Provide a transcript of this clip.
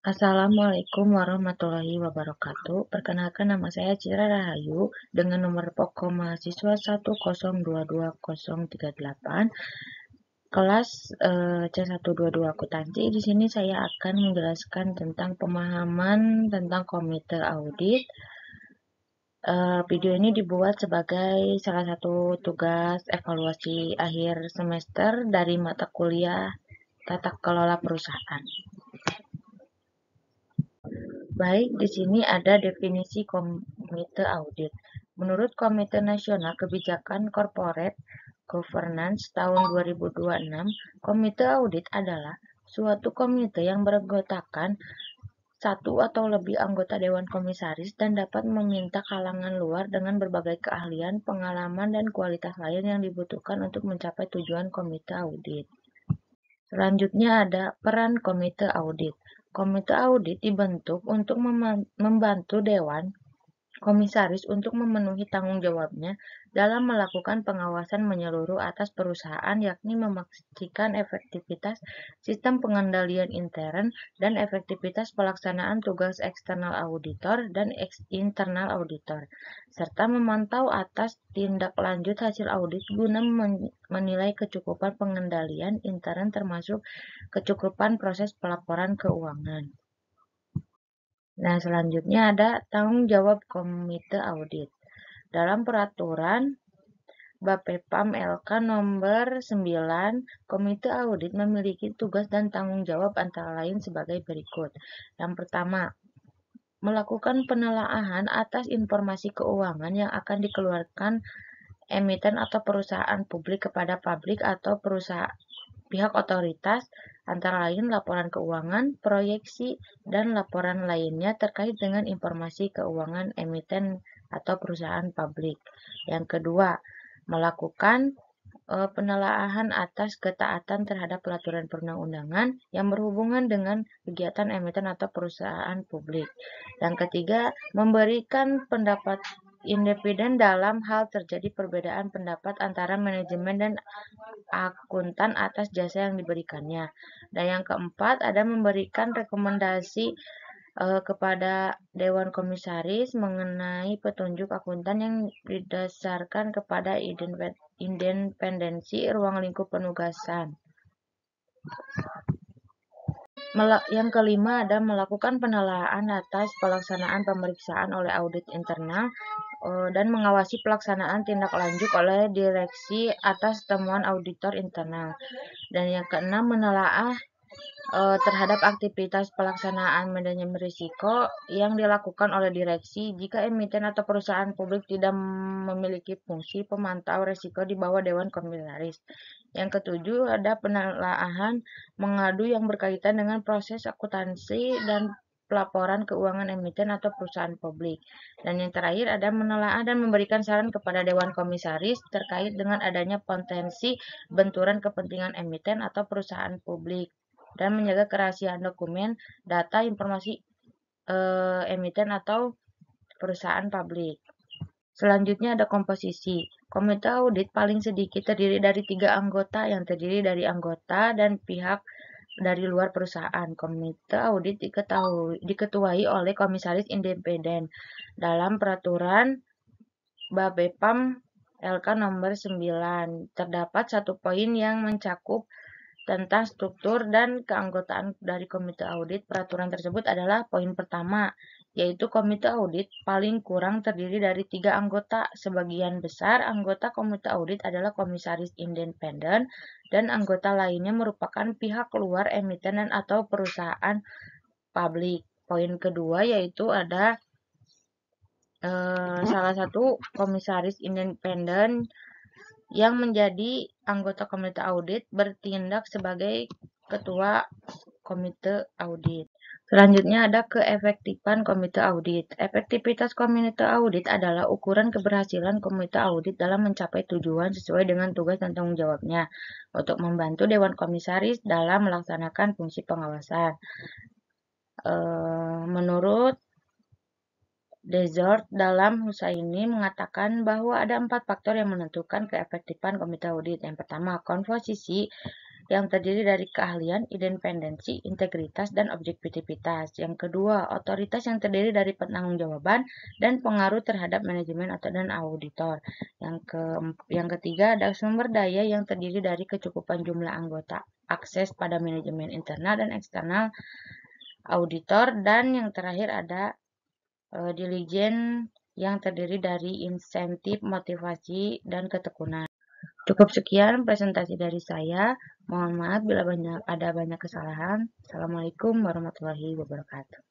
Assalamualaikum warahmatullahi wabarakatuh. Perkenalkan nama saya Cira Rahayu dengan nomor pokok mahasiswa 1022038 kelas C122 akuntansi. Di sini saya akan menjelaskan tentang pemahaman tentang komite audit. Video ini dibuat sebagai salah satu tugas evaluasi akhir semester dari mata kuliah Tata Kelola Perusahaan. Baik, di sini ada definisi komite audit. Menurut Komite Nasional Kebijakan Corporate Governance tahun 2026, komite audit adalah suatu komite yang beranggotakan satu atau lebih anggota Dewan Komisaris dan dapat meminta kalangan luar dengan berbagai keahlian, pengalaman, dan kualitas lain yang dibutuhkan untuk mencapai tujuan komite audit. Selanjutnya ada peran komite audit. Komite audit dibentuk untuk membantu Dewan Komisaris untuk memenuhi tanggung jawabnya dalam melakukan pengawasan menyeluruh atas perusahaan, yakni memastikan efektivitas sistem pengendalian intern dan efektivitas pelaksanaan tugas eksternal auditor dan internal auditor, serta memantau atas tindak lanjut hasil audit guna menilai kecukupan pengendalian intern termasuk kecukupan proses pelaporan keuangan. Nah, selanjutnya ada tanggung jawab komite audit. Dalam peraturan Bapepam LK nomor 9, komite audit memiliki tugas dan tanggung jawab antara lain sebagai berikut. Yang pertama, melakukan penelaahan atas informasi keuangan yang akan dikeluarkan emiten atau perusahaan publik kepada publik atau perusahaan pihak otoritas, antara lain laporan keuangan, proyeksi, dan laporan lainnya terkait dengan informasi keuangan emiten atau perusahaan publik. Yang kedua, melakukan penelaahan atas ketaatan terhadap peraturan perundang-undangan yang berhubungan dengan kegiatan emiten atau perusahaan publik. Yang ketiga, memberikan pendapat independen dalam hal terjadi perbedaan pendapat antara manajemen dan akuntan atas jasa yang diberikannya. Dan yang keempat, ada memberikan rekomendasi kepada Dewan Komisaris mengenai petunjuk akuntan yang didasarkan kepada independensi ruang lingkup penugasan. Yang kelima ada melakukan penelaahan atas pelaksanaan pemeriksaan oleh audit internal dan mengawasi pelaksanaan tindak lanjut oleh direksi atas temuan auditor internal. Dan yang keenam, menelaah terhadap aktivitas pelaksanaan manajemen risiko yang dilakukan oleh direksi jika emiten atau perusahaan publik tidak memiliki fungsi pemantau risiko di bawah Dewan Komisaris. Yang ketujuh, ada penelaahan mengadu yang berkaitan dengan proses akuntansi dan pelaporan keuangan emiten atau perusahaan publik. Dan yang terakhir, ada menelaah dan memberikan saran kepada Dewan Komisaris terkait dengan adanya potensi benturan kepentingan emiten atau perusahaan publik dan menjaga kerahasiaan dokumen, data, informasi emiten atau perusahaan publik. Selanjutnya ada komposisi. Komite audit paling sedikit terdiri dari 3 anggota yang terdiri dari anggota dan pihak dari luar perusahaan. Komite audit diketuai oleh komisaris independen. Dalam peraturan Bapepam LK nomor 9, terdapat satu poin yang mencakup tentang struktur dan keanggotaan dari komite audit. Peraturan tersebut adalah poin pertama, yaitu komite audit paling kurang terdiri dari 3 anggota. Sebagian besar anggota komite audit adalah komisaris independen dan anggota lainnya merupakan pihak luar emiten dan atau perusahaan publik. Poin kedua yaitu ada salah satu komisaris independen yang menjadi anggota komite audit bertindak sebagai ketua komite audit. Selanjutnya ada keefektifan komite audit. Efektivitas komite audit adalah ukuran keberhasilan komite audit dalam mencapai tujuan sesuai dengan tugas dan tanggung jawabnya untuk membantu Dewan Komisaris dalam melaksanakan fungsi pengawasan. Menurut Desort dalam Husaini mengatakan bahwa ada 4 faktor yang menentukan keefektifan komite audit. Yang pertama, komposisi yang terdiri dari keahlian, independensi, integritas, dan objektivitas. Yang kedua, otoritas yang terdiri dari penanggung-jawaban dan pengaruh terhadap manajemen atau dan auditor. Yang ketiga, ada sumber daya yang terdiri dari kecukupan jumlah anggota, akses pada manajemen internal dan eksternal auditor, dan yang terakhir ada diligen yang terdiri dari insentif, motivasi, dan ketekunan. Cukup sekian presentasi dari saya. Mohon maaf bila ada banyak kesalahan. Assalamualaikum warahmatullahi wabarakatuh.